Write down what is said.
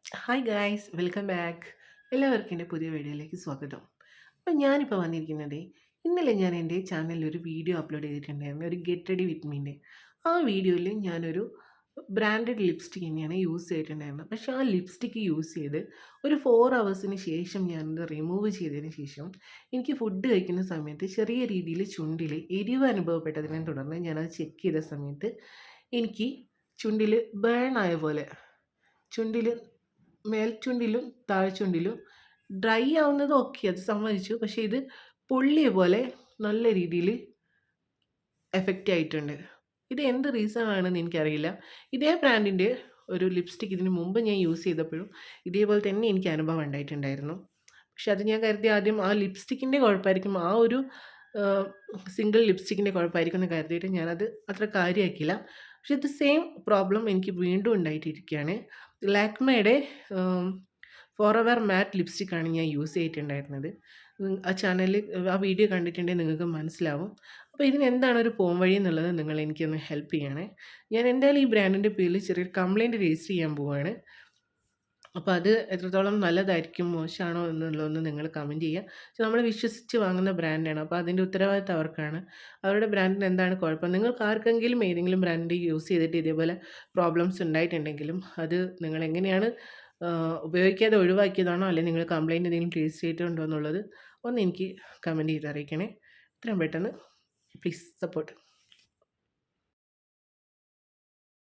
Hi guys welcome back. എല്ലാവർക്കും എൻ്റെ പുതിയ വീഡിയോയിലേക്ക് സ്വാഗതം. അപ്പം ഞാനിപ്പോൾ വന്നിരിക്കുന്നത് ഇന്നലെ ഞാൻ എൻ്റെ ചാനലിൽ ഒരു വീഡിയോ അപ്ലോഡ് ചെയ്തിട്ടുണ്ടായിരുന്നു, ഒരു ഗെറ്റ് റെഡി വിത്ത് മീൻ്റെ. ആ വീഡിയോയിൽ ഞാനൊരു ബ്രാൻഡഡ് ലിപ്സ്റ്റിക് തന്നെയാണ് യൂസ് ചെയ്തിട്ടുണ്ടായിരുന്നത്. പക്ഷേ ആ ലിപ്സ്റ്റിക്ക് യൂസ് ചെയ്ത് ഒരു 4 ഹവേഴ്സിന് ശേഷം ഞാനത് റിമൂവ് ചെയ്തതിന് ശേഷം എനിക്ക് ഫുഡ് കഴിക്കുന്ന സമയത്ത് ചെറിയ രീതിയിൽ ചുണ്ടിൽ എരിവ് അനുഭവപ്പെട്ടതിനെ തുടർന്ന് ഞാനത് ചെക്ക് ചെയ്ത സമയത്ത് എനിക്ക് ചുണ്ടിൽ ബേൺ ആയ പോലെ, ചുണ്ടിൽ മേൽചുണ്ടിലും താഴ്ചുണ്ടിലും ഡ്രൈ ആവുന്നത് ഓക്കെ, അത് സമ്മതിച്ചു. പക്ഷേ ഇത് പൊള്ളിയ പോലെ നല്ല രീതിയിൽ എഫക്റ്റ് ആയിട്ടുണ്ട്. ഇത് എന്ത് റീസൺ ആണെന്ന് എനിക്കറിയില്ല. ഇതേ ബ്രാൻഡിൻ്റെ ഒരു ലിപ്സ്റ്റിക് ഇതിന് മുമ്പ് ഞാൻ യൂസ് ചെയ്തപ്പോഴും ഇതേപോലെ തന്നെ എനിക്ക് അനുഭവം ഉണ്ടായിട്ടുണ്ടായിരുന്നു. പക്ഷെ അത് ഞാൻ കരുതി ആദ്യം ആ ലിപ്സ്റ്റിക്കിൻ്റെ കുഴപ്പമായിരിക്കും, ആ ഒരു സിംഗിൾ ലിപ്സ്റ്റിക്കിൻ്റെ കുഴപ്പമായിരിക്കും എന്ന് കരുതിയിട്ട് ഞാനത് അത്ര കാര്യമാക്കിയില്ല. പക്ഷെ ഇത് സെയിം പ്രോബ്ലം എനിക്ക് വീണ്ടും ഉണ്ടായിട്ടിരിക്കുകയാണ്. ലാക്മേയുടെ ഫോറെവർ മാറ്റ് ലിപ്സ്റ്റിക്കാണ് ഞാൻ യൂസ് ചെയ്തിട്ടുണ്ടായിരുന്നത്. ആ ചാനലിൽ ആ വീഡിയോ കണ്ടിട്ടുണ്ടെങ്കിൽ നിങ്ങൾക്ക് മനസ്സിലാവും. അപ്പോൾ ഇതിനെന്താണ് ഒരു പോംവഴി എന്നുള്ളത് നിങ്ങൾ എനിക്കൊന്ന് ഹെൽപ്പ് ചെയ്യണേ. ഞാൻ എന്തായാലും ഈ ബ്രാൻഡിൻ്റെ പേരിൽ ചെറിയൊരു കംപ്ലയിൻറ്റ് രജിസ്റ്റർ ചെയ്യാൻ പോവുകയാണ്. അപ്പോൾ അത് എത്രത്തോളം നല്ലതായിരിക്കും മോശമാണോ എന്നുള്ളതൊന്ന് നിങ്ങൾ കമൻറ്റ് ചെയ്യുക. പക്ഷെ നമ്മൾ വിശ്വസിച്ച് വാങ്ങുന്ന ബ്രാൻഡാണ്. അപ്പോൾ അതിൻ്റെ ഉത്തരവാദിത്തം അവർക്കാണ്. അവരുടെ ബ്രാൻഡിന് എന്താണ് കുഴപ്പം, നിങ്ങൾക്ക് ആർക്കെങ്കിലും ഏതെങ്കിലും ബ്രാൻഡ് യൂസ് ചെയ്തിട്ട് ഇതേപോലെ പ്രോബ്ലംസ് ഉണ്ടായിട്ടുണ്ടെങ്കിലും അത് നിങ്ങൾ എങ്ങനെയാണ് ഉപയോഗിക്കാതെ ഒഴിവാക്കിയതാണോ അല്ലെങ്കിൽ നിങ്ങൾ കംപ്ലയിൻറ്റ് എന്തെങ്കിലും രജിസ്റ്റർ ചെയ്തിട്ടുണ്ടോ എന്നുള്ളത് ഒന്ന് എനിക്ക് കമൻറ്റ് ചെയ്ത് അറിയിക്കണേ. എത്രയും പെട്ടെന്ന് പ്ലീസ് സപ്പോർട്ട്.